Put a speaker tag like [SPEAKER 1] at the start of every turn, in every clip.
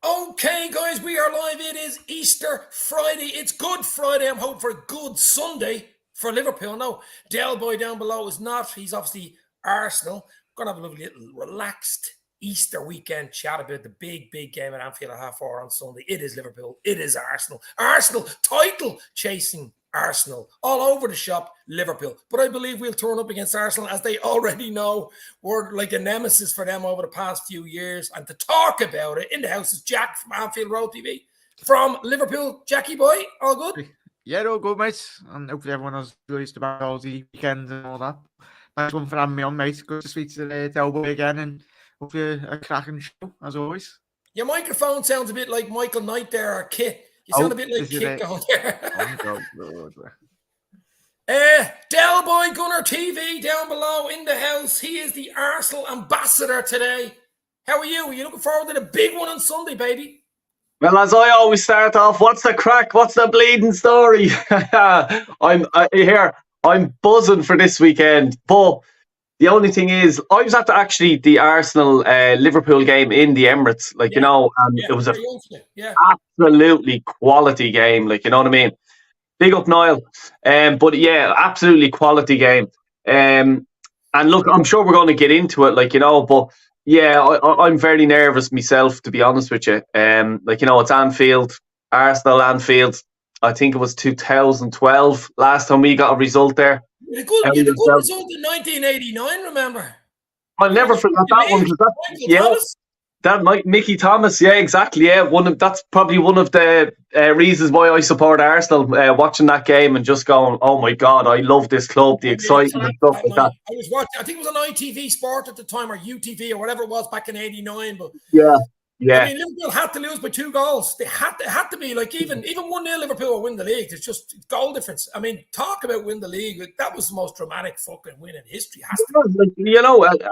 [SPEAKER 1] Okay, guys, we are live. It is Easter Friday. It's Good Friday. I'm hoping for a good Sunday for Liverpool. No, Del Boy down below is not. He's obviously Arsenal. We're going to have a lovely little relaxed Easter weekend chat about the big game at Anfield at 4:30 on Sunday. It is Liverpool. It is Arsenal. Arsenal, title chasing Arsenal. All over the shop, Liverpool. But I believe we'll turn up against Arsenal, as they already know. We're like a nemesis for them over the past few years. And to talk about it, in the house is Jack from Anfield Road TV. From Liverpool, Jackie boy, all good?
[SPEAKER 2] Yeah, all good, mate. And hopefully everyone has released about all the weekend and all that. Thanks one for having me on, mate. Good to speak to the Del Boy again, and hopefully a cracking show, as always.
[SPEAKER 1] Your microphone sounds a bit like Michael Knight there, or Kit. You sound a bit like Kit going there. Del Boy Gunner TV down below in the house. He is the Arsenal ambassador today. How are you? Are you looking forward to the big one on Sunday, baby?
[SPEAKER 3] Well, as I always start off, what's the crack? What's the bleeding story? I'm here. I'm buzzing for this weekend. But the only thing is, I was at the Arsenal Liverpool game in the Emirates, and it was a absolutely quality game, you know what I mean? Big up Niall. But yeah, absolutely quality game. And look, I'm sure we're going to get into it, but yeah, I'm very nervous myself, to be honest with you. It's Anfield, Arsenal Anfield. I think it was 2012 last time we got a result there.
[SPEAKER 1] You had a good result in 1989, remember?
[SPEAKER 3] I'll never forget that one. That Mickey Thomas, yeah, exactly. Yeah, that's probably one of the reasons why I support Arsenal. Watching that game and just going, oh my God, I love this club, the excitement and stuff like that.
[SPEAKER 1] I was watching. I think it was on ITV Sport at the time, or UTV, or whatever it was back in '89. But
[SPEAKER 3] yeah.
[SPEAKER 1] I mean, Liverpool had to lose by 2 goals. They had to be even 1-0 Liverpool will win the league. It's just goal difference. I mean, talk about win the league. That was the most dramatic fucking win in history.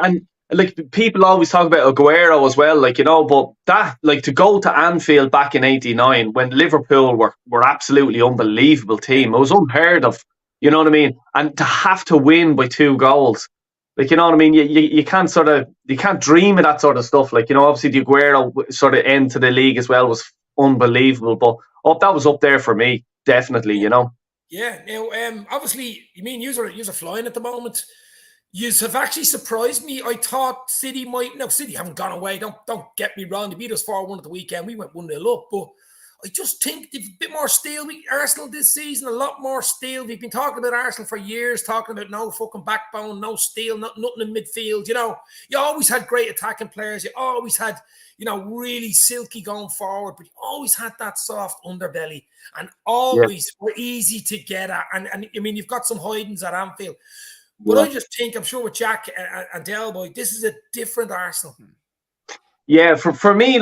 [SPEAKER 3] And people always talk about Aguero as well, but that, to go to Anfield back in '89 when Liverpool were absolutely unbelievable team. It was unheard of, you know what I mean? And to have to win by 2 goals. You know what I mean? You can't dream of that sort of stuff. Obviously the Aguero sort of end to the league as well was unbelievable. But that was up there for me, definitely, you know.
[SPEAKER 1] Yeah. Now, obviously, you mean you're flying at the moment. You have actually surprised me. I thought City City haven't gone away. Don't get me wrong. They beat us 4-1 at the weekend. We went 1-0 up, but I just think they've a bit more steel. Arsenal this season, a lot more steel. We've been talking about Arsenal for years, talking about no fucking backbone, no steel, nothing in midfield. You know, you always had great attacking players. You always had, really silky going forward, but you always had that soft underbelly and always were easy to get at. And I mean, you've got some hidings at Anfield. But I just think, I'm sure with Jack and Del Boy, this is a different Arsenal.
[SPEAKER 3] Yeah, for me,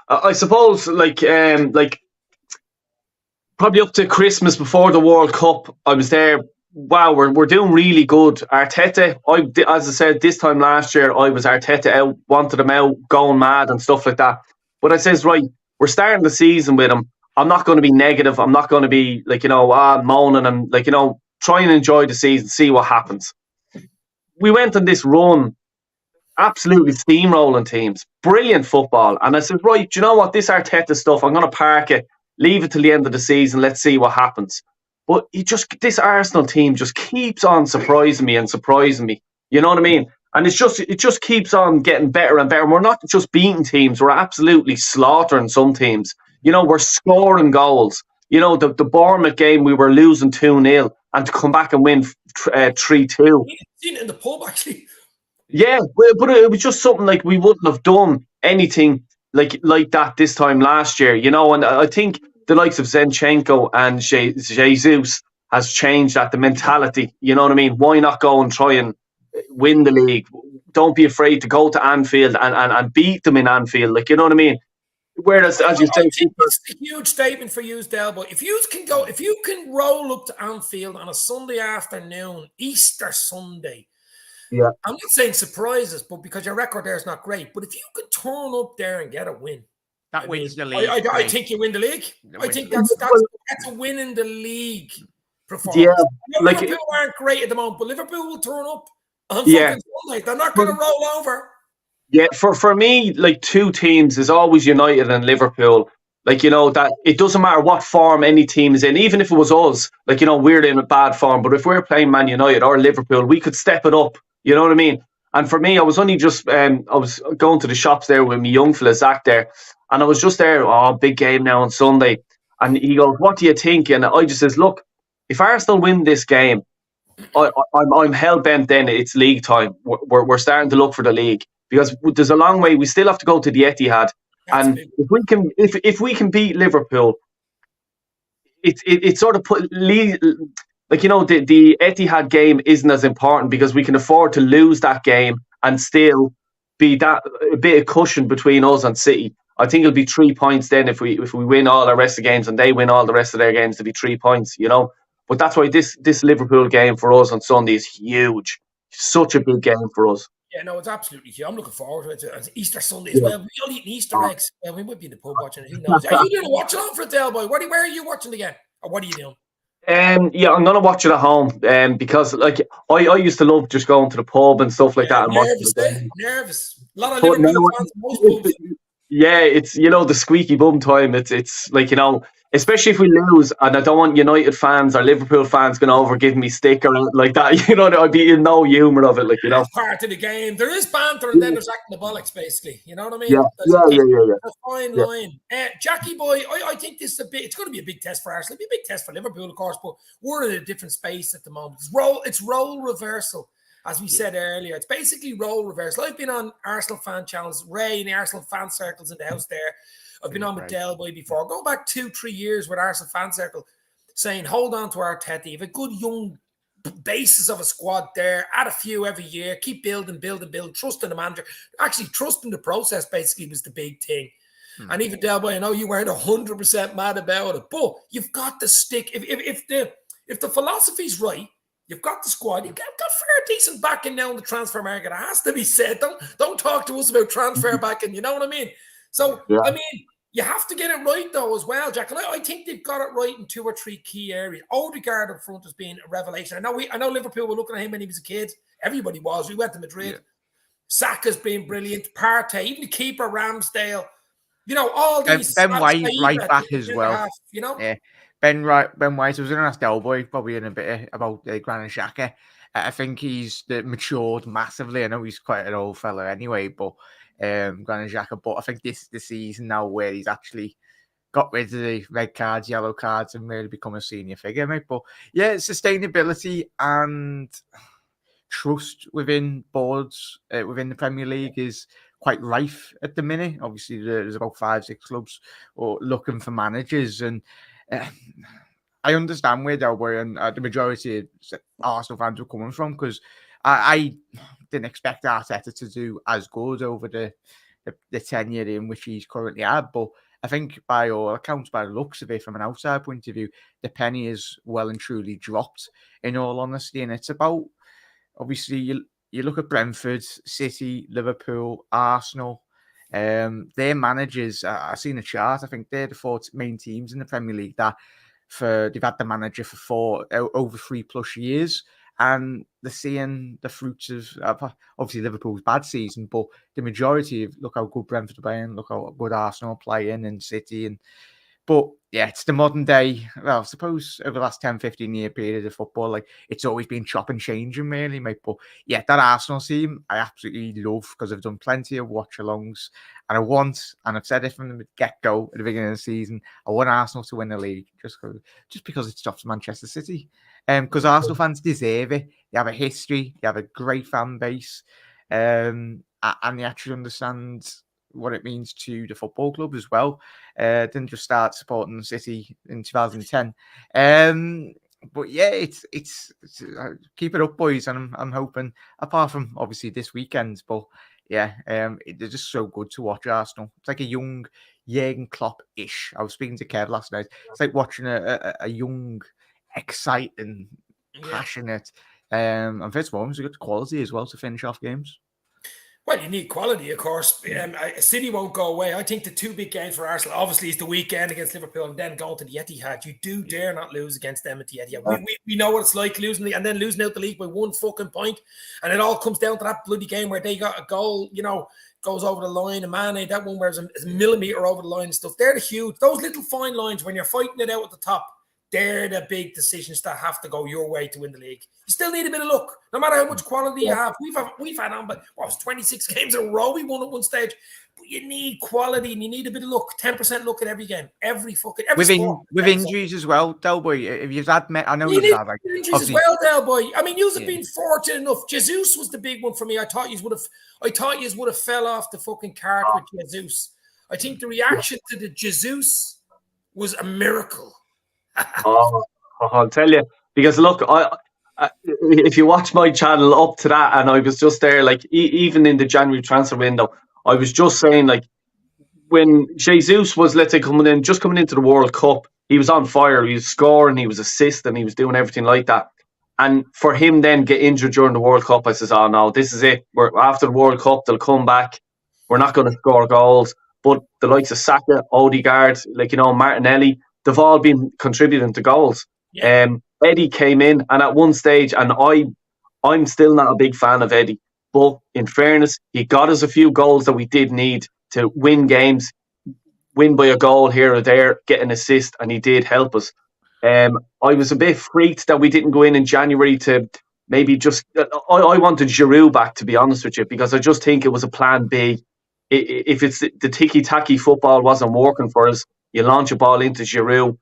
[SPEAKER 3] I suppose, probably up to Christmas before the World Cup, I was there. Wow, we're doing really good. Arteta, as I said, this time last year, I was Arteta out, wanted him out, going mad and stuff like that. But I says, right, we're starting the season with him. I'm not going to be negative. I'm not going to be, moaning and, try and enjoy the season, see what happens. We went on this run, absolutely steamrolling teams, brilliant football. And I said, right, do you know what? This Arteta stuff, I'm going to park it, leave it till the end of the season. Let's see what happens. But this Arsenal team just keeps on surprising me. You know what I mean? And it just keeps on getting better and better. We're not just beating teams. We're absolutely slaughtering some teams. We're scoring goals. The Bournemouth game, we were losing 2-0 and to come back and win 3-2.
[SPEAKER 1] We've seen it in the pub, actually.
[SPEAKER 3] Yeah, but it was just something we wouldn't have done anything like that this time last year, and I think the likes of Zinchenko and Jesus has changed the mentality, you know what I mean? Why not go and try and win the league? Don't be afraid to go to Anfield and beat them in Anfield, you know what I mean? Whereas, as you say,
[SPEAKER 1] it's a huge statement for you, Del, but if you can roll up to Anfield on a Sunday afternoon, Easter Sunday,
[SPEAKER 3] yeah,
[SPEAKER 1] I'm not saying surprises, but because your record there is not great, but if you could turn up there and get a win,
[SPEAKER 2] that wins the league.
[SPEAKER 1] I think you win the league. I think that's a win in the league performance.
[SPEAKER 3] Yeah,
[SPEAKER 1] Liverpool aren't great at the moment, but Liverpool will turn up on fucking Sunday. They're not going to roll over.
[SPEAKER 3] Yeah, for me, like two teams is always United and Liverpool. Like, that it doesn't matter what form any team is in, even if it was us, like, we're in a bad form. But if we're playing Man United or Liverpool, we could step it up. You know what I mean? And for me, I was only just, I was going to the shops there with my young fella, Zach, there. And I was just there, big game now on Sunday. And he goes, what do you think? And I just says, look, if Arsenal win this game, I'm hell bent. Then it's league time. We're starting to look for the league because there's a long way. We still have to go to the Etihad, and if we can beat Liverpool, it sort of the Etihad game isn't as important because we can afford to lose that game and still be that a bit of cushion between us and City. I think it'll be 3 points then if we win all the rest of the games and they win all the rest of their games. It'll be 3 points, But that's why this Liverpool game for us on Sunday is huge. Such a big game for us.
[SPEAKER 1] Yeah, no, it's absolutely huge. I'm looking forward to it. It's Easter Sunday as well. We all eating Easter eggs. Yeah, we might be in the pub watching it. Who knows? Are you doing a watch along for it, Del Boy? Where are you watching again? Or what are you doing?
[SPEAKER 3] Yeah, I'm gonna watch it at home. Because like I used to love just going to the pub and stuff like that. And
[SPEAKER 1] Nervous. A lot of Liverpool fans in most pubs.
[SPEAKER 3] Yeah, it's the squeaky bum time. It's like especially if we lose, and I don't want United fans or Liverpool fans going over giving me stick or like that. I'd be in no humour of it. Like
[SPEAKER 1] It's part of the game. There is banter, and then there's acting the bollocks, basically. You know what I mean?
[SPEAKER 3] Yeah.
[SPEAKER 1] A fine line. Jackie boy, I think this is it's going to be a big test for Arsenal. It'll be a big test for Liverpool, of course, but we're in a different space at the moment. It's role reversal. As we said earlier, it's basically role reversal. I've been on Arsenal fan channels, Ray in the Arsenal fan circles in the house there. I've been on with Del Boy before. Go back 2-3 years with Arsenal fan circle saying, hold on to Arteta. You have a good young basis of a squad there. Add a few every year. Keep building. Trusting the manager. Actually, trusting the process basically was the big thing. And even Del Boy, I know you weren't 100% mad about it, but you've got to stick. If the philosophy's right, you've got the squad. You've got fair decent backing now in the transfer market. It has to be said. Don't talk to us about transfer backing. You know what I mean? So, I mean, you have to get it right, though, as well, Jack. And I think they've got it right in 2 or 3 key areas. Odegaard up front has been a revelation. I know Liverpool were looking at him when he was a kid. Everybody was. We went to Madrid. Yeah. Saka's been brilliant. Partey, even the keeper, Ramsdale. All these.
[SPEAKER 2] Ben White, right back as well.
[SPEAKER 1] Half,
[SPEAKER 2] Yeah. Ben White. I was going to ask Del Boy probably in a bit about Granit Xhaka. I think he's matured massively. I know he's quite an old fella anyway, but Granit Xhaka. But I think this season now where he's actually got rid of the red cards, yellow cards, and really become a senior figure, mate. But yeah, sustainability and trust within boards within the Premier League is quite rife at the minute. Obviously, there's about 5-6 clubs looking for managers, and I understand where they're and the majority of Arsenal fans are coming from, because I didn't expect Arteta to do as good over the tenure in which he's currently at. But I think by all accounts, by the looks of it, from an outside point of view, the penny is well and truly dropped, in all honesty. And it's about, obviously, you look at Brentford, City, Liverpool, Arsenal, their managers, I've seen a chart, I think they're the 4 main teams in the Premier League that they've had the manager for over 3+ years, and they're seeing the fruits of obviously Liverpool's bad season, but the majority of, look how good Brentford are playing, look how good Arsenal are playing, and City, but yeah, it's the modern day. Well, I suppose over the last 10-15 year period of football, like, it's always been chop and changing, really, mate. But yeah, that Arsenal team, I absolutely love, because I've done plenty of watch-alongs, and I've said it from the get-go at the beginning of the season, I want Arsenal to win the league, just because it stops Manchester City. Because Arsenal fans deserve it. They have a history, they have a great fan base, and they actually understand what it means to the football club as well. Didn't just start supporting City in 2010. But yeah, it's keep it up, boys, and I'm hoping, apart from obviously this weekend, but yeah, they're just so good to watch. Arsenal, it's like a young Jurgen Klopp-ish. I was speaking to Kev last night. It's like watching a young, exciting, passionate, and first of all, it's a good quality as well to finish off games.
[SPEAKER 1] Well, you need quality, of course. City won't go away. I think the two big games for Arsenal, obviously, is the weekend against Liverpool and then going to the Etihad. You do dare not lose against them at the Etihad. We know what it's like losing and then losing out the league by 1 fucking point. And it all comes down to that bloody game where they got a goal, goes over the line. And Mane, that one where it's a millimetre over the line and stuff. They're the huge, those little fine lines when you're fighting it out at the top. They're the big decisions that have to go your way to win the league. You still need a bit of luck, no matter how much quality you have. We've had on, but 26 games in a row we won at one stage. But you need quality and you need a bit of luck. 10% luck in every game, every sport.
[SPEAKER 2] With injuries as well, Del Boy. If you've had, I know you've had like
[SPEAKER 1] injuries as well, Del Boy. I mean, you've been fortunate enough. Jesus was the big one for me. I thought you would have fell off the fucking cart with Jesus. I think the reaction to the Jesus was a miracle.
[SPEAKER 3] I'll tell you, because look, I if you watch my channel up to that, and I was just there, like even in the January transfer window, I was just saying, like, when Jesus was, let's say, coming into the World Cup, he was on fire. He was scoring, he was assisting, he was doing everything like that. And for him then get injured during the World Cup, I says, oh no, this is it. We're after the World Cup, they'll come back. We're not going to score goals. But the likes of Saka, Odegaard, Martinelli, they've all been contributing to goals. Yeah. Eddie came in, and at one stage, and I'm still not a big fan of Eddie, but in fairness, he got us a few goals that we did need to win games, win by a goal here or there, get an assist, and he did help us. I was a bit freaked that we didn't go in January to maybe just... I wanted Giroud back, to be honest with you, because I just think it was a plan B. If it's the ticky-tacky football wasn't working for us, you launch a ball into Giroud,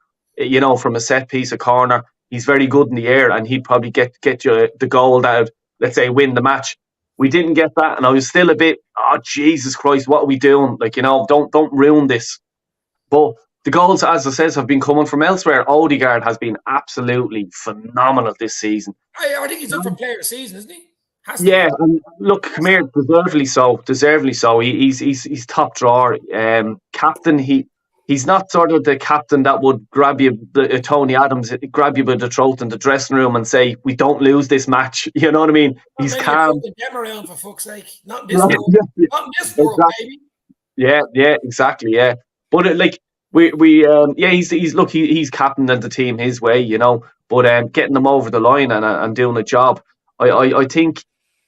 [SPEAKER 3] from a set piece, a corner. He's very good in the air, and he'd probably get you the goal that would, let's say, win the match. We didn't get that, and I was still a bit, oh, Jesus Christ, what are we doing? Don't ruin this. But the goals, as I says, have been coming from elsewhere. Odegaard has been absolutely phenomenal this season.
[SPEAKER 1] I think he's up for player of the season, isn't he?
[SPEAKER 3] Yeah, and look, come here, deservedly so. He's top drawer. Captain, he's not sort of the captain that would grab you, Tony Adams, grab you by the throat in the dressing room and say, we don't lose this match. You know what I mean? He's calm.
[SPEAKER 1] Them around, for fuck's sake. Not in this world. Not in this world,
[SPEAKER 3] exactly. Baby. Yeah, exactly, yeah. But he's captain of the team his way, but getting them over the line and doing a job. I think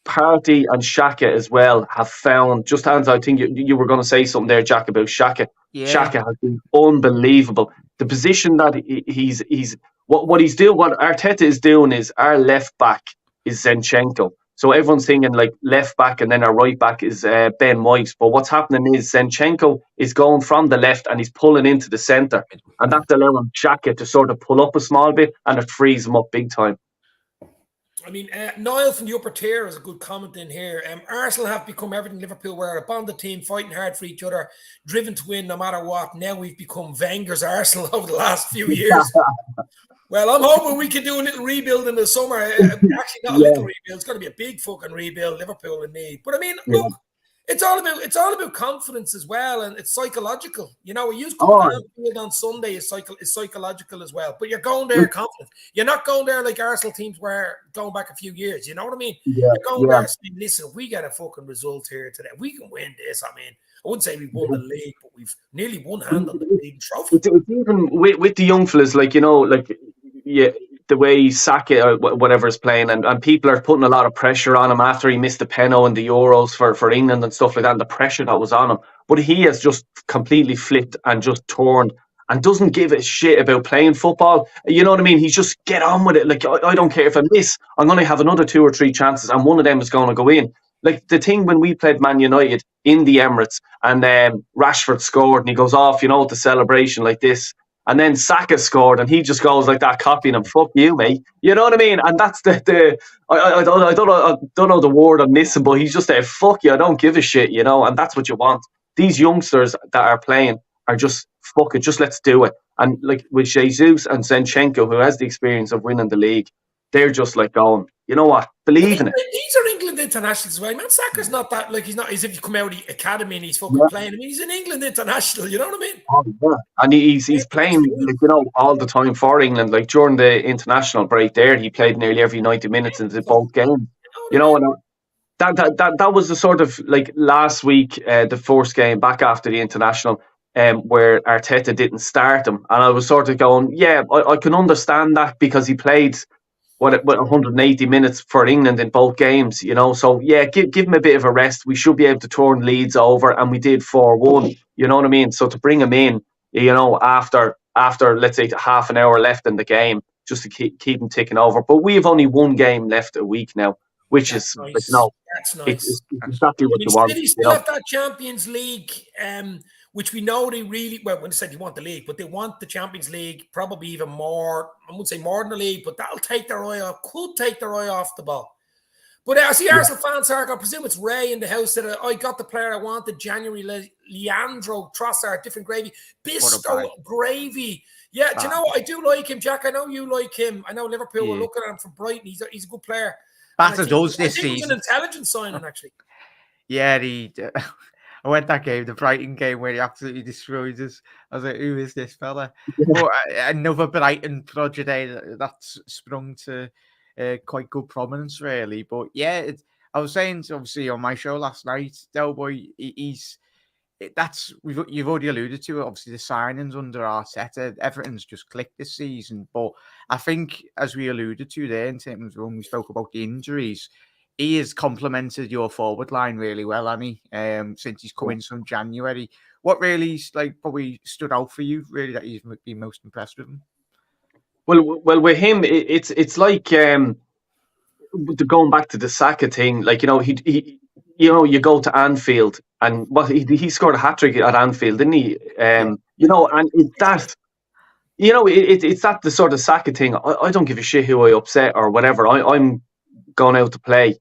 [SPEAKER 3] Partey and Xhaka as well have found, just as I think you were going to say something there, Jack, about Xhaka. Yeah. Xhaka has been unbelievable. The position that he's what he's doing, what Arteta is doing, is our left back is Zinchenko. So everyone's thinking like left back, and then our right back is Ben White. But what's happening is Zinchenko is going from the left and he's pulling into the centre, and that's allowing Xhaka to sort of pull up a small bit, and it frees him up big time.
[SPEAKER 1] I mean, Niall from the upper tier has a good comment in here. Arsenal have become everything Liverpool were, a bonded team fighting hard for each other, driven to win no matter what. Now we've become Wenger's Arsenal over the last few years. Well, I'm hoping we can do a little rebuild in the summer. Actually, not a little rebuild. It's going to be a big fucking rebuild Liverpool will need. But I mean, look, it's all about confidence as well, and it's psychological. We use Anfield on Sunday is psychological as well. But you're going there confident. You're not going there like Arsenal teams were going back a few years. You know what I mean? You're going there saying, listen, we get a fucking result here today. We can win this. I mean, I wouldn't say we won the league, but we've nearly won hand on the league trophy.
[SPEAKER 3] It's even with the young fellas, the way Saka or whatever is playing, and people are putting a lot of pressure on him after he missed the penalty in the Euros for England and stuff like that, and the pressure that was on him. But he has just completely flipped and just turned and doesn't give a shit about playing football. You know what I mean? He's just get on with it. Like, I don't care if I miss, I'm going to have another 2 or 3 chances, and one of them is going to go in. Like the thing when we played Man United in the Emirates, and Rashford scored, and he goes off, with the celebration like this. And then Saka scored, and he just goes like that, copying him. Fuck you, mate. You know what I mean? And that's I don't know the word I'm missing, but he's just there. Fuck you, I don't give a shit, And that's what you want. These youngsters that are playing are just fuck it, just let's do it. And like with Jesus and Zinchenko, who has the experience of winning the league, they're just like going, you know what? Believe in it.
[SPEAKER 1] These are England internationals as well. Man, Saka's not that, like, he's not as if you come out of the academy and he's fucking playing. I mean, he's an England international, you know what I mean?
[SPEAKER 3] Oh, yeah. And he's playing, all the time for England. Like during the international break there, he played nearly every 90 minutes into both games. And that was the sort of like last week, the first game back after the international, where Arteta didn't start him, and I was sort of going, yeah, I can understand that because he played what 180 minutes for England in both games, you know. So yeah, give him a bit of a rest. We should be able to turn leads over, and we did 4-1. You know what I mean? So to bring him in, you know, after let's say half an hour left in the game, just to keep him ticking over. But we have only one game left a week now, which
[SPEAKER 1] That's
[SPEAKER 3] is
[SPEAKER 1] nice.
[SPEAKER 3] like, no,
[SPEAKER 1] That's nice.
[SPEAKER 3] it's exactly what you want.
[SPEAKER 1] City
[SPEAKER 3] You
[SPEAKER 1] still
[SPEAKER 3] know?
[SPEAKER 1] have that Champions League, which we know they really, well, when they said you want the league, but they want the Champions League probably even more. I wouldn't say more than the league, but that'll take their eye off, could take their eye off the ball. But I see Arsenal fans are, I presume it's Ray in the house that I got the player I wanted, January, Leandro Trossard, different gravy, Bisto gravy. Yeah, do you know what? I do like him, Jack. I know you like him. I know Liverpool were looking at him from Brighton. He's a good player.
[SPEAKER 2] Batter does this
[SPEAKER 1] season.
[SPEAKER 2] season.
[SPEAKER 1] It was an intelligent signing, actually.
[SPEAKER 2] Yeah, I went that game, the Brighton game, where he absolutely destroyed us. I was like, who is this fella? But another Brighton prodigy that's sprung to quite good prominence, really. But yeah, I was saying, obviously, on my show last night, Del Boy, you've already alluded to it. Obviously, the signings under Arteta, everything's just clicked this season. But I think, as we alluded to there, in terms of when we spoke about the injuries, he has complemented your forward line really well, hasn't he? Since he's come in from January. What really probably stood out for you, really, that you've been most impressed with him?
[SPEAKER 3] Well, with him, it's like going back to the Saka thing. Like, you know, he you go to Anfield, and he scored a hat-trick at Anfield, didn't he? You know, and it's that the sort of Saka thing. I don't give a shit who I upset or whatever. I'm going out to play.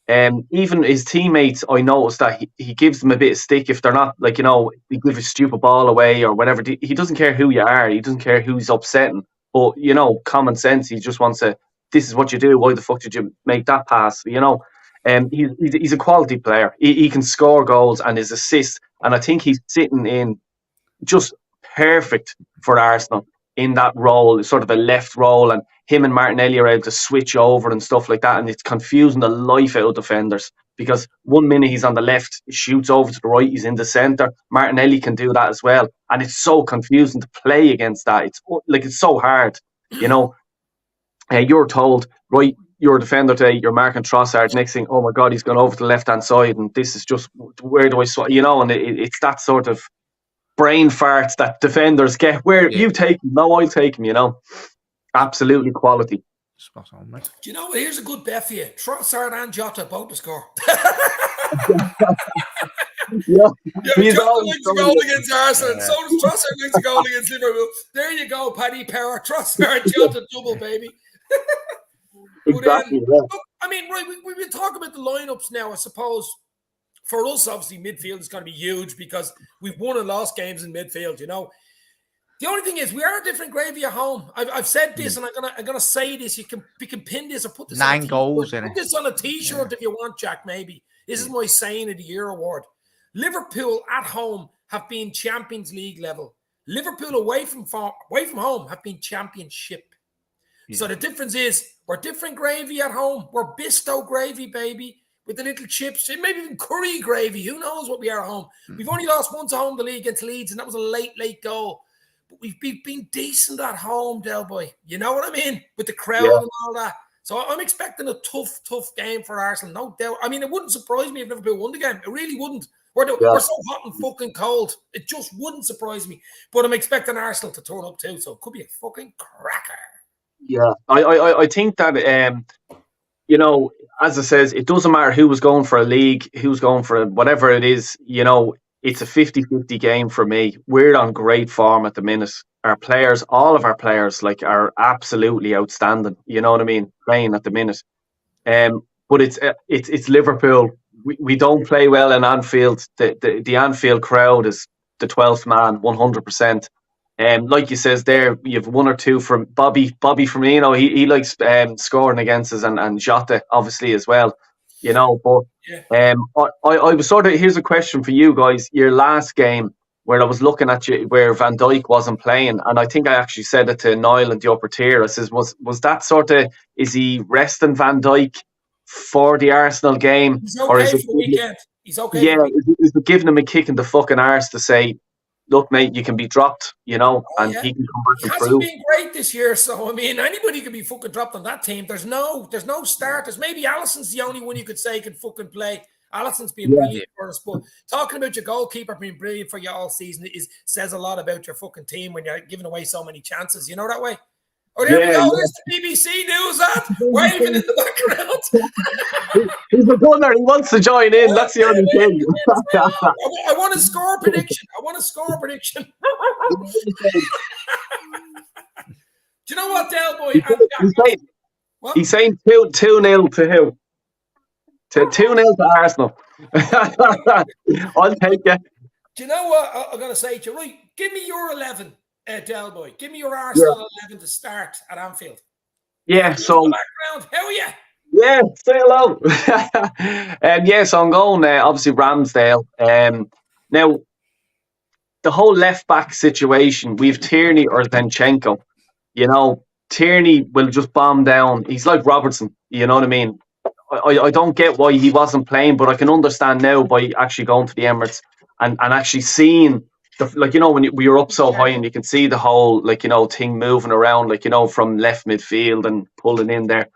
[SPEAKER 3] Even his teammates, I noticed that he gives them a bit of stick if they're not, like, you know, he gives a stupid ball away or whatever. He doesn't care who you are. He doesn't care who's upsetting. But, you know, common sense, he just wants to, this is what you do. Why the fuck did you make that pass? You know, he's a quality player. He can score goals, and his assists. And I think he's sitting in just perfect for Arsenal in that role, sort of a left role, and him and Martinelli are able to switch over and stuff like that, and it's confusing the life out of defenders because 1 minute he's on the left, he shoots over to the right, he's in the centre. Martinelli can do that as well, and it's so confusing to play against that. It's so hard, you know. You're told, right, you're a defender today, you're marking Trossard. Next thing, oh my God, he's gone over to the left hand side, and this is just, where do I swap? You know, and it's that sort of brain farts that defenders get. Where you take him, no, I'll take him. You know, absolutely quality.
[SPEAKER 2] Spot on, mate.
[SPEAKER 1] Do you know what? Here's a good bet for you: Trossard and Jota both to score. Jota wins a goal against Arsenal. So does Trossard wins a goal against Liverpool. There you go, Paddy Power. Trossard, Jota double, baby.
[SPEAKER 3] Exactly.
[SPEAKER 1] Look, I mean, right, we've been talking about the lineups now. I suppose for us, obviously, midfield is going to be huge because we've won and lost games in midfield. You know, the only thing is we are a different gravy at home. I've said this, and I'm gonna say this. You can pin this or put this
[SPEAKER 2] 9 goals in it.
[SPEAKER 1] Put this on a T-shirt if you want, Jack. Maybe this is my saying of the year award. Liverpool at home have been Champions League level. Liverpool away from home have been Championship. Yeah. So the difference is we're different gravy at home. We're Bisto gravy, baby, with the little chips, maybe even curry gravy. Who knows what we are at home? We've only lost once at home the league against Leeds, and that was a late goal. But we've been decent at home, Del Boy. You know what I mean? With the crowd and all that. So I'm expecting a tough game for Arsenal, no doubt. I mean, it wouldn't surprise me if Liverpool won the game. It really wouldn't. We're so hot and fucking cold. It just wouldn't surprise me. But I'm expecting Arsenal to turn up too, so it could be a fucking cracker.
[SPEAKER 3] Yeah, I think that, you know, as it says, it doesn't matter who was going for a league, who's going for whatever it is, you know, it's a 50-50 game for me. We're on great form at the minute. Our players, all of our players, like, are absolutely outstanding. You know what I mean? Playing at the minute. But it's Liverpool. We don't play well in Anfield. The Anfield crowd is the 12th man, 100%. Like you says there, you have 1 or 2 from Bobby Firmino. He likes scoring against us, and Jota obviously as well. You know, but I was sort of, here's a question for you guys. Your last game, where I was looking at you, where Van Dijk wasn't playing, and I think I actually said it to Niall in the upper tier. I says, was that sort of, is he resting Van Dijk for the Arsenal game,
[SPEAKER 1] He's
[SPEAKER 3] or
[SPEAKER 1] okay
[SPEAKER 3] is
[SPEAKER 1] for
[SPEAKER 3] it?
[SPEAKER 1] the weekend. He's okay.
[SPEAKER 3] Yeah, is it giving him a kick in the fucking arse to say, look, mate, you can be dropped, you know,
[SPEAKER 1] Oh,
[SPEAKER 3] and
[SPEAKER 1] yeah.
[SPEAKER 3] he can come back
[SPEAKER 1] He
[SPEAKER 3] and
[SPEAKER 1] hasn't
[SPEAKER 3] prove.
[SPEAKER 1] been great this year, so I mean, anybody could be fucking dropped on that team. There's no starters. Maybe Allison's the only one you could say can fucking play. Allison's been brilliant for us, but talking about your goalkeeper being brilliant for you all season says a lot about your fucking team when you're giving away so many chances. You know that way. Oh, there we go. There's the BBC news that waving in the background.
[SPEAKER 3] He's a gunner. He wants to join in. That's the only thing.
[SPEAKER 1] I want a score prediction. Do you know what, Del Boy?
[SPEAKER 3] He's saying 2-0 to who? 2-0 to Arsenal. I'll take it.
[SPEAKER 1] Do you know what I'm going to say to you? Right, give me your 11, Del Boy. Give me your Arsenal 11 to start at Anfield.
[SPEAKER 3] Yeah, so...
[SPEAKER 1] Background. How are you?
[SPEAKER 3] Yeah, say hello. So I'm going, obviously, Ramsdale. Now, the whole left-back situation, we've Tierney or Zinchenko. You know, Tierney will just bomb down. He's like Robertson, you know what I mean? I don't get why he wasn't playing, but I can understand now by actually going to the Emirates and actually seeing, when we were up so high and you can see the whole, thing moving around, from left midfield and pulling in there.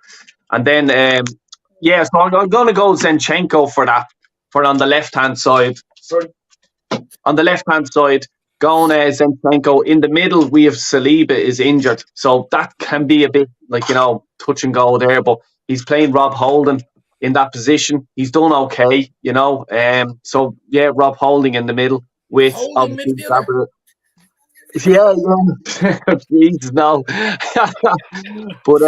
[SPEAKER 3] And then, so I'm going to go Zinchenko for on the left-hand side. On the left-hand side, going Zinchenko. In the middle, we have Saliba is injured. So that can be a bit, touch and go there. But he's playing Rob Holding in that position. He's done okay, So, yeah, Rob Holding in the middle with...
[SPEAKER 1] Holding midfielder?
[SPEAKER 3] Yeah. Jesus, no. But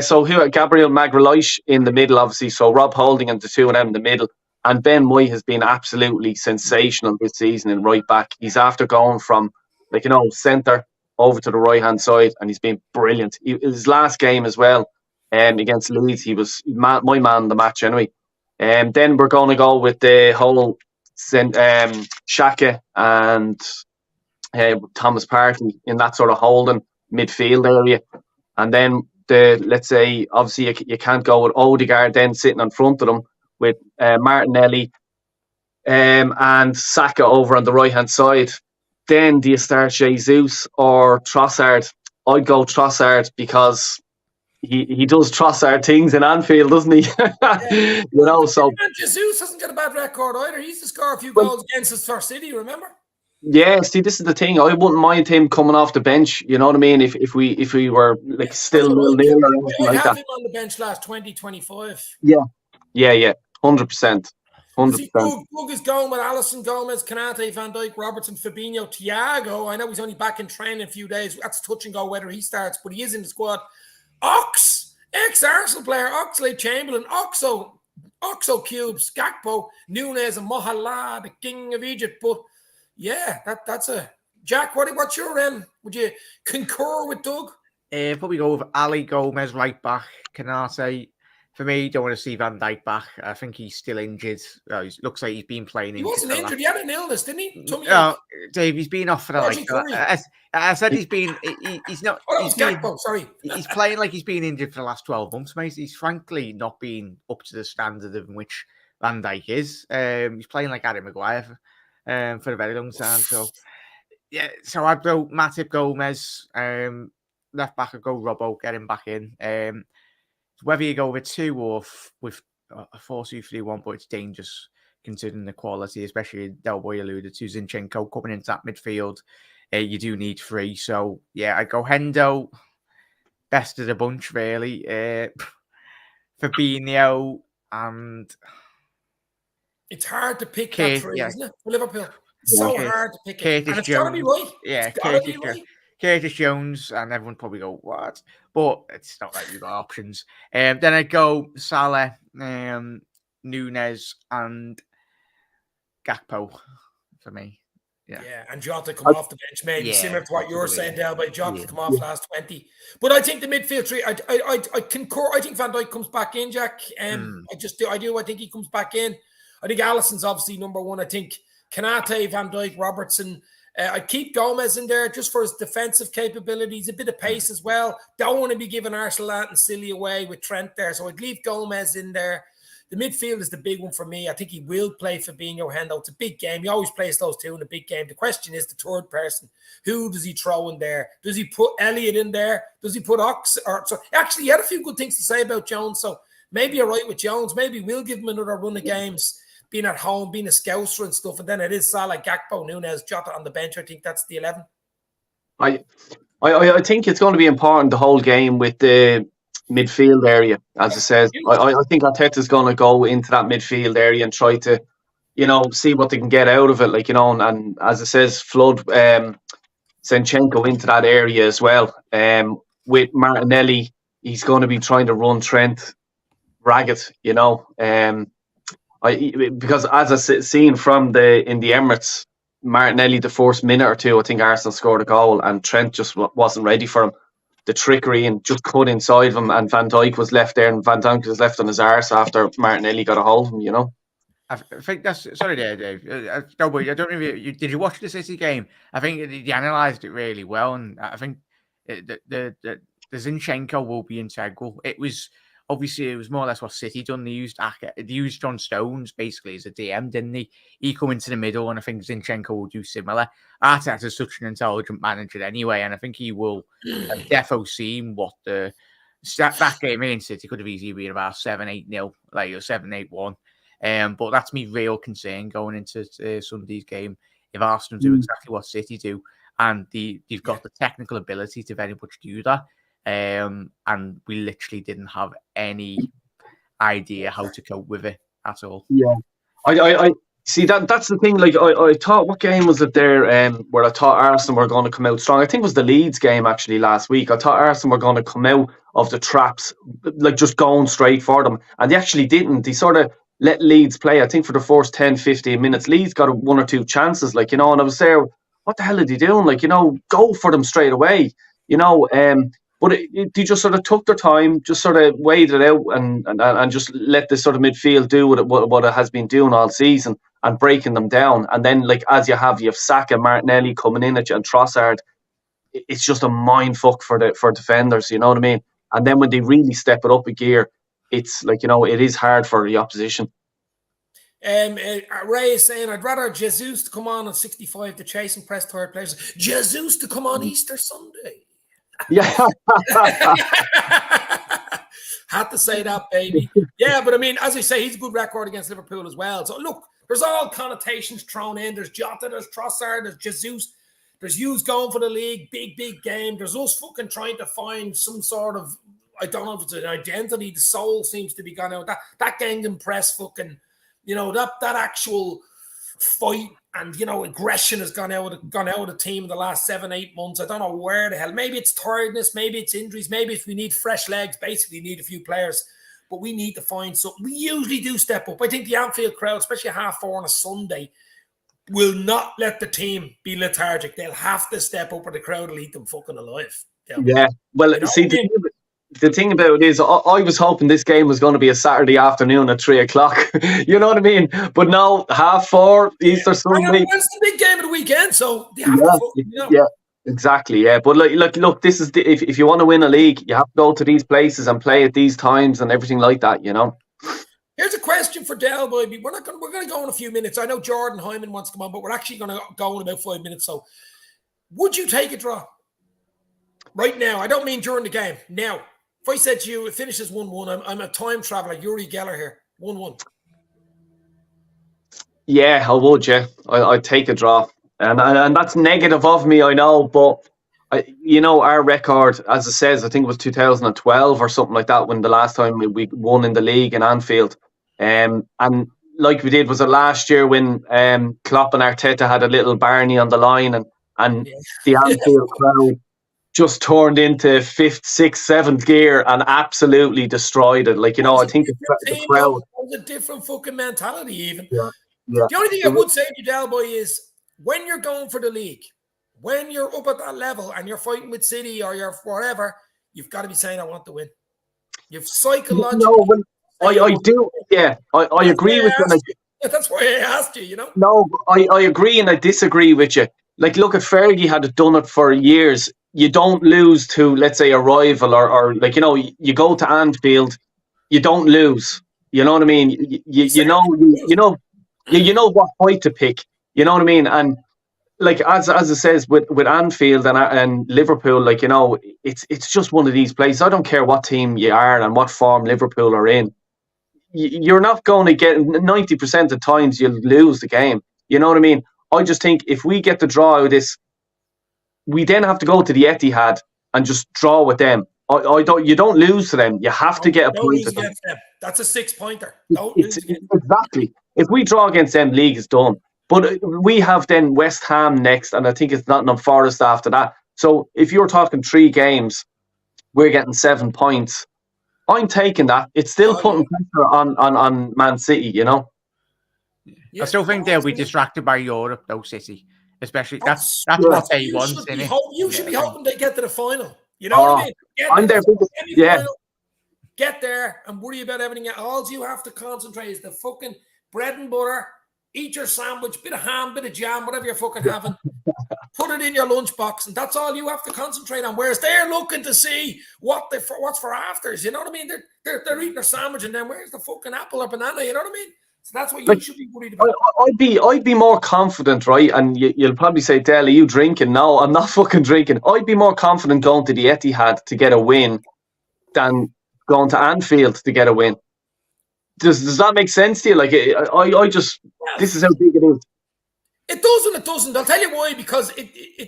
[SPEAKER 3] so who? Gabriel Magalhaes in the middle, obviously. So Rob Holding and the two of them in the middle. And Ben Moy has been absolutely sensational this season in right back. He's after going from centre over to the right hand side, and he's been brilliant. His last game as well, against Leeds, he was my man of the match anyway. Then we're going to go with the whole Xhaka and Thomas Partey in that sort of holding midfield area. And then let's say, obviously you can't go with Odegaard then sitting in front of them with Martinelli and Saka over on the right hand side. Then do you start Jesus or Trossard? I'd go Trossard because he does Trossard things in Anfield, doesn't he? So
[SPEAKER 1] Jesus hasn't got a bad record either. He used to score a few goals against us for City, remember?
[SPEAKER 3] Yeah, see, this is the thing. I wouldn't mind him coming off the bench. You know what I mean? If we were still 0-0 or anything like that. I
[SPEAKER 1] have him on the bench last 2025.
[SPEAKER 3] Yeah, 100%. 100%.
[SPEAKER 1] Doug is going with Alisson, Gomez, Kanate, Van Dijk, Robertson, Fabinho, Thiago. I know he's only back in training a few days. That's touch and go whether he starts, but he is in the squad. Ox, ex-Arsenal player, Oxlade-Chamberlain, Oxo Cubes, Gakpo, Nunes, and Mohala, the king of Egypt. But yeah, that's a... Jack, what's your... would you concur with Doug?
[SPEAKER 2] Probably go with Ali, Gomez, right back, Kanate. For me, don't want to see Van Dijk back. I think he's still injured. He looks like he's been playing.
[SPEAKER 1] He wasn't injured. He had an illness, didn't he?
[SPEAKER 2] Dave, he's been off for the I said he's been. He's not.
[SPEAKER 1] Sorry.
[SPEAKER 2] He's playing like he's been injured for the last 12 months, mate. He's frankly not been up to the standard of which Van Dijk is. He's playing like Harry Maguire for a very long time. So yeah. So I'd go Matip, Gomez. Left back, I'd go Robbo, get him back in. Whether you go with 2 or with a 4-2-3-1, but it's dangerous considering the quality, especially Del Boy alluded to Zinchenko coming into that midfield. You do need 3. So, yeah, I'd go Hendo, best of the bunch, really. Fabinho and...
[SPEAKER 1] It's hard to pick that 3, isn't it? For Liverpool. It's so hard to pick it. And it's got to be right.
[SPEAKER 2] Yeah, Curtis Jones, and everyone probably go, what? But it's not like you've got options. Then I'd go Salah, Nunes, and Gakpo for me. Yeah,
[SPEAKER 1] and Jota come off the bench, maybe similar to what you're saying, Del, by Jota come off last 20. But I think the midfield 3, I concur. I think Van Dijk comes back in, Jack. I do. I think he comes back in. I think Alisson's obviously number 1. I think Kanate, Van Dijk, Robertson, I'd keep Gomez in there just for his defensive capabilities, a bit of pace as well. Don't want to be giving Arsenal that and silly away with Trent there. So I'd leave Gomez in there. The midfield is the big one for me. I think he will play Fabinho, Hendo. It's a big game. He always plays those two in a big game. The question is the third person. Who does he throw in there? Does he put Elliott in there? Does he put Ox? Actually, he had a few good things to say about Jones. So maybe you're right with Jones. Maybe we'll give him another run of games, being at home, being a scouser and stuff. And then it is Salah, Gakpo, Nunez, Jota on the bench. I think that's the 11.
[SPEAKER 3] I think it's going to be important the whole game with the midfield area, as it says. I think Arteta's going to go into that midfield area and try to, see what they can get out of it. And as it says, flood Zinchenko into that area as well. With Martinelli, he's going to be trying to run Trent ragged, because as I've seen in the Emirates, Martinelli, the first minute or two, I think Arsenal scored a goal and Trent just wasn't ready for him. The trickery and just cut inside of him, and Van Dijk was left there, and Van Dijk was left on his arse after Martinelli got a hold of him,
[SPEAKER 2] I think that's sorry there, Dave. No, but I don't know if did you watch the City game? I think they analysed it really well, and I think the Zinchenko will be integral. It was more or less what City done. They used John Stones basically as a DM, didn't they? He come into the middle, and I think Zinchenko will do similar. Arteta is such an intelligent manager anyway, and I think he will have defo seen what that game in City could have easily been about 7-8-0, like 7-8-1. But that's my real concern going into Sunday's game. If Arsenal do exactly what City do, and they've got the technical ability to very much do that, and we literally didn't have any idea how to cope with it at all.
[SPEAKER 3] Yeah, I see that's the thing. Like I thought, what game was it there? Where I thought Arsenal were going to come out strong. I think it was the Leeds game actually last week. I thought Arsenal were going to come out of the traps, like just going straight for them, and they actually didn't. They sort of let Leeds play. I think for the first 10-15 minutes, Leeds got one or two chances, and I was there, what the hell are they doing? Go for them straight away, but they just sort of took their time, just sort of waited it out and just let this sort of midfield do what it has been doing all season and breaking them down. And then, as you have Saka, Martinelli coming in at you and Trossard, it's just a mind fuck for defenders, you know what I mean? And then when they really step it up a gear, it's it is hard for the opposition.
[SPEAKER 1] Ray is saying, I'd rather Jesus to come on 65 to chase and press third players. Jesus to come on Easter Sunday.
[SPEAKER 3] Yeah.
[SPEAKER 1] Had to say that, baby. Yeah, but I mean, as I say, he's a good record against Liverpool as well. So look, there's all connotations thrown in. There's Jota, there's Trossard, there's Jesus. There's Hughes going for the league, big game. There's us fucking trying to find some sort of, I don't know if it's an identity. The soul seems to be gone out. That Gangnam Press fucking, that actual fight and aggression has gone out of the team in the last 7-8 months. I don't know where the hell. Maybe it's tiredness, maybe it's injuries, maybe it's we need fresh legs. Basically, need a few players, but we need to find something. We usually do step up. I think the Anfield crowd, especially 4:30 on a Sunday, will not let the team be lethargic. They'll have to step up, or the crowd will eat them fucking alive.
[SPEAKER 3] Yeah. Well, see, the thing about it is, I was hoping this game was going to be a Saturday afternoon at 3:00. You know what I mean? But no, 4:30 Easter Sunday.
[SPEAKER 1] It's the big game of the weekend, so they have to.
[SPEAKER 3] Yeah, exactly. Yeah, but look, this is if you want to win a league, you have to go to these places and play at these times and everything like that.
[SPEAKER 1] Here's a question for Del, baby. We're going to go in a few minutes. I know Jordan Hyman wants to come on, but we're actually going to go in about 5 minutes. So, would you take a draw right now? I don't mean during the game. Now, if I said to you, it finishes 1-1, I'm a time traveler, Yuri Geller here, 1-1.
[SPEAKER 3] Yeah, I would. Yeah, I'd take a draw, and that's negative of me, I know, but our record, as it says, I think it was 2012 or something like that when the last time we won in the league in Anfield. And like we did, was it last year when Klopp and Arteta had a little Barney on the line and the Anfield crowd just turned into 5th, 6th, 7th gear and absolutely destroyed it. I think the crowd.
[SPEAKER 1] It was a different fucking mentality even.
[SPEAKER 3] Yeah.
[SPEAKER 1] The only thing I would say to you, Del Boy, is when you're going for the league, when you're up at that level and you're fighting with City or you're whatever, you've got to be saying, I want to win. You've psychologically...
[SPEAKER 3] No, I do. Yeah, I agree with you.
[SPEAKER 1] That's why I asked you,
[SPEAKER 3] No, I agree and I disagree with you. like, look at Fergie had done it for years. You don't lose to, let's say, a rival or like, you go to Anfield, you don't lose. You know what I mean? You know what fight to pick. You know what I mean? And like as it says with Anfield and Liverpool, like, it's just one of these places. I don't care what team you are and what form Liverpool are in. You're not going to get 90% of times you'll lose the game. You know what I mean? I just think if we get the draw out of this, we then have to go to the Etihad and just draw with them. You don't lose to them. You have to get a point with them.
[SPEAKER 1] That's a 6-pointer. Don't lose against them.
[SPEAKER 3] Exactly. If we draw against them, league is done. But we have then West Ham next, and I think it's Nottingham Forest after that. So if you're talking 3 games, we're getting 7 points. I'm taking that. It's still putting pressure on Man City,
[SPEAKER 2] Yeah, I still think they'll be distracted by Europe, though, City. Especially that's what they want, isn't it?
[SPEAKER 1] You should be hoping they get to the final. You know what I mean?
[SPEAKER 3] I'm there.
[SPEAKER 1] Get there and worry about everything. All you have to concentrate is the fucking bread and butter. Eat your sandwich, bit of ham, bit of jam, whatever you're fucking having. Put it in your lunchbox, and that's all you have to concentrate on. Whereas they're looking to see what's for afters. You know what I mean? They're eating their sandwich, and then where's the fucking apple or banana? You know what I mean? So that's what you should be worried about.
[SPEAKER 3] I'd be more confident, right? And you'll probably say, Dale, are you drinking? No, I'm not fucking drinking. I'd be more confident going to the Etihad to get a win than going to Anfield to get a win. Does that make sense to you? Like, this is how big it is.
[SPEAKER 1] It does and it doesn't. I'll tell you why. Because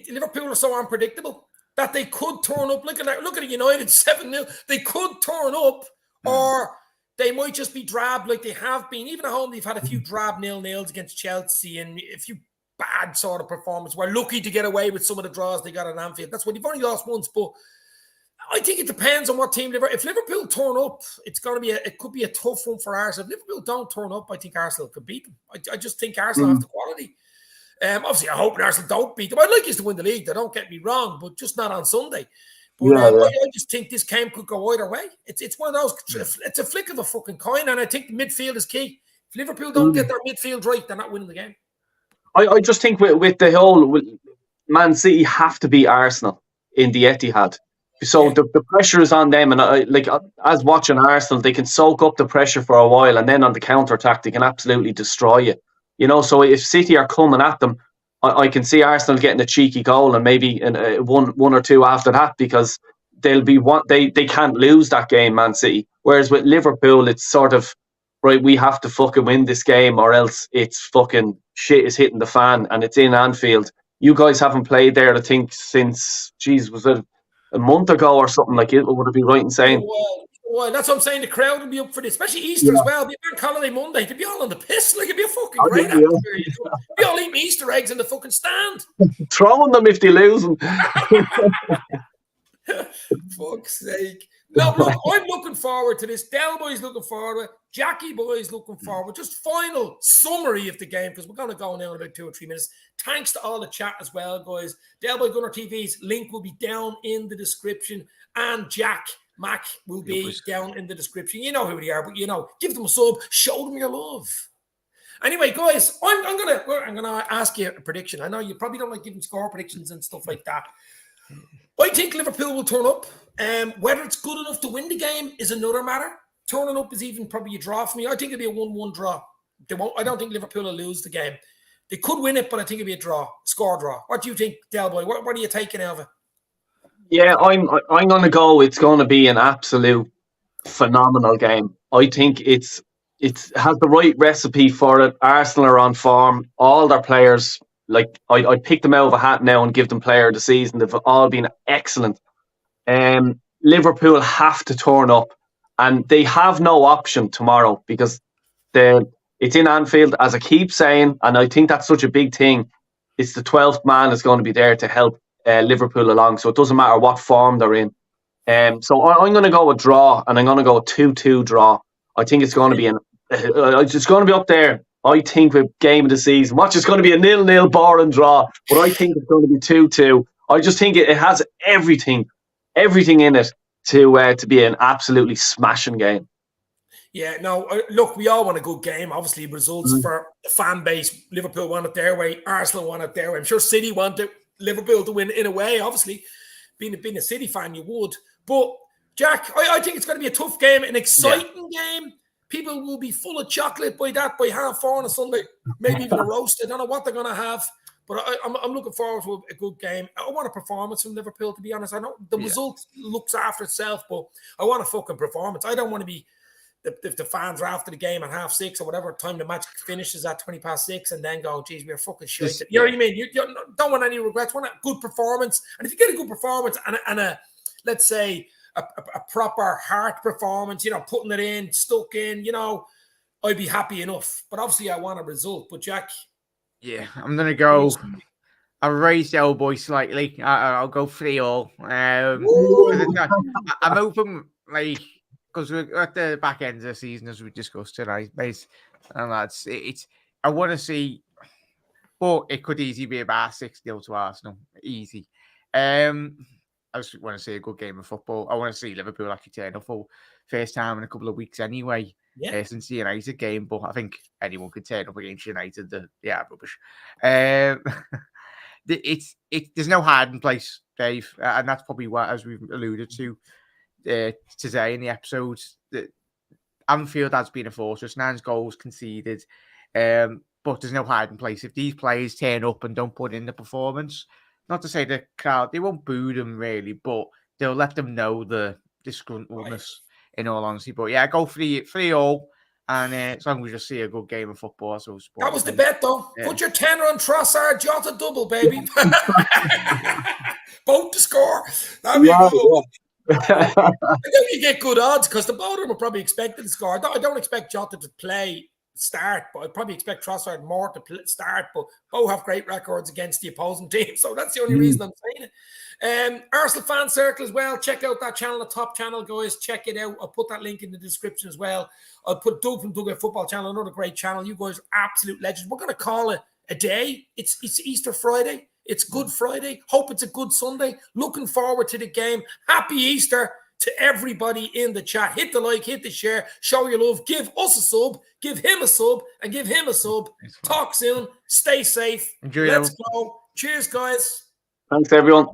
[SPEAKER 1] Liverpool are so unpredictable that they could turn up. Look at United 7-0. They could turn up, or they might just be drab like they have been. Even at home, they've had a few drab 0-0s against Chelsea and a few bad sort of performances. We're lucky to get away with some of the draws they got at Anfield. That's why they've only lost once, but I think it depends on what team. If Liverpool turn up, it could be a tough one for Arsenal. If Liverpool don't turn up, I think Arsenal could beat them. I just think Arsenal have the quality. Obviously, I hope Arsenal don't beat them. I'd like us to win the league. Don't get me wrong, but just not on Sunday. But I just think this game could go either way. It's one of those. It's a flick of a fucking coin, and I think the midfield is key. If Liverpool don't get their midfield right, they're not winning the game. I
[SPEAKER 3] just think with the whole Man City have to beat Arsenal in the Etihad. So the pressure is on them, and as watching Arsenal, they can soak up the pressure for a while, and then on the counter attack, they can absolutely destroy you. So if City are coming at them, I can see Arsenal getting a cheeky goal and maybe one or two after that, because they can't lose that game, Man City. Whereas with Liverpool, it's sort of right. We have to fucking win this game, or else it's fucking shit is hitting the fan, and it's in Anfield. You guys haven't played there, I think, since was it a month ago or something like it? Would it be right in saying?
[SPEAKER 1] Well, that's what I'm saying. The crowd will be up for this, especially Easter as well. It'll be a bank holiday Monday. They'll be all on the piss. Like, it'd be a fucking great atmosphere. They'll be all eating Easter eggs in the fucking stand.
[SPEAKER 3] Throwing them if they lose them.
[SPEAKER 1] Fuck's sake. No, look, I'm looking forward to this. Del Boy's looking forward to it. Jackie Boy's looking forward. Just final summary of the game, because we're going to go now in about 2 or 3 minutes. Thanks to all the chat as well, guys. Del Boy Gunner TV's link will be down in the description, and Jack Mac will be down in the description. You know who they are, but give them a sub, show them your love. Anyway, guys, I'm gonna ask you a prediction. I know you probably don't like giving score predictions and stuff like that. I think Liverpool will turn up. Whether it's good enough to win the game is another matter. Turning up is even probably a draw for me. I think it'll be a 1-1 draw. I don't think Liverpool will lose the game. They could win it, but I think it'll be a draw, score draw. What do you think, Del Boy? What are you taking out of it?
[SPEAKER 3] Yeah, I'm going to go. It's going to be an absolute phenomenal game. I think it has the right recipe for it. Arsenal are on form. All their players, like I'd pick them out of a hat now and give them player of the season. They've all been excellent. Liverpool have to turn up, and they have no option tomorrow, because it's in Anfield, as I keep saying, and I think that's such a big thing. It's the 12th man is going to be there to help Liverpool along, so it doesn't matter what form they're in. So I'm going to go with draw, and I'm going to go 2-2 draw. I think it's going to be it's going to be up there. I think with game of the season, watch, it's going to be a 0-0 boring draw, but I think it's going to be 2-2. I just think it has everything in it to be an absolutely smashing game.
[SPEAKER 1] Yeah, no, look, we all want a good game. Obviously, results for the fan base. Liverpool want it their way. Arsenal want it their way. I'm sure City wanted Liverpool to win in a way. Obviously, being a City fan, you would. But, Jack, I think it's going to be a tough game, an exciting game. People will be full of chocolate by 4:30 on a Sunday. Maybe even a roast. I don't know what they're going to have. But I'm looking forward to a good game. I want a performance from Liverpool, to be honest. I know the result looks after itself, but I want a fucking performance. I don't want to be... If the fans are after the game at 6:30 or whatever time the match finishes at 6:20 and then go, geez, we're fucking shit. You know what I mean? You don't want any regrets. Want a good performance. And if you get a good performance and a let's say, a proper heart performance, putting it in, stuck in, I'd be happy enough. But obviously I want a result. But Jack.
[SPEAKER 2] Yeah, I'm going to go... I'll raise the old boy slightly. I'll go 3-3. I'm hoping, because we're at the back end of the season, as we discussed tonight, mate. And that's it's. I want to see, but it could easily be about 6-0 to Arsenal. Easy. I just want to see a good game of football. I want to see Liverpool actually turn up for first time in a couple of weeks anyway.
[SPEAKER 1] Yeah.
[SPEAKER 2] Since the United game, but I think anyone could turn up against United. Rubbish. There's no hiding place, Dave, and that's probably what, as we've alluded to today in the episode, that Anfield has been a fortress, 9 goals conceded, but there's no hiding place. If these players turn up and don't put in the performance, not to say the crowd, they won't boo them really, but they'll let them know the disgruntledness, in all honesty. But yeah, go 3-3-0. And as long as we just see a good game of football, so
[SPEAKER 1] that was the bet, though. Yeah. Put your tenner on Trossard, Jota double, baby. Both to score. That'd be cool. I think you get good odds because the both of them are probably expected to score. I don't expect Jota to start, but I probably expect Trossard more to start. But both have great records against the opposing team, so that's the only reason I'm saying it. Arsenal fan circle as well. Check out that channel, the top channel, guys. Check it out. I'll put that link in the description as well. I'll put Doug from Doug Football Channel, another great channel. You guys are absolute legends. We're going to call it a day. It's Easter Friday. It's Good Friday. Hope it's a good Sunday. Looking forward to the game. Happy Easter to everybody in the chat. Hit the like, hit the share, show your love. Give us a sub, give him a sub, and give him a sub. Talk soon. Stay safe.
[SPEAKER 2] Enjoy.
[SPEAKER 1] Let's go. Cheers, guys.
[SPEAKER 3] Thanks, everyone.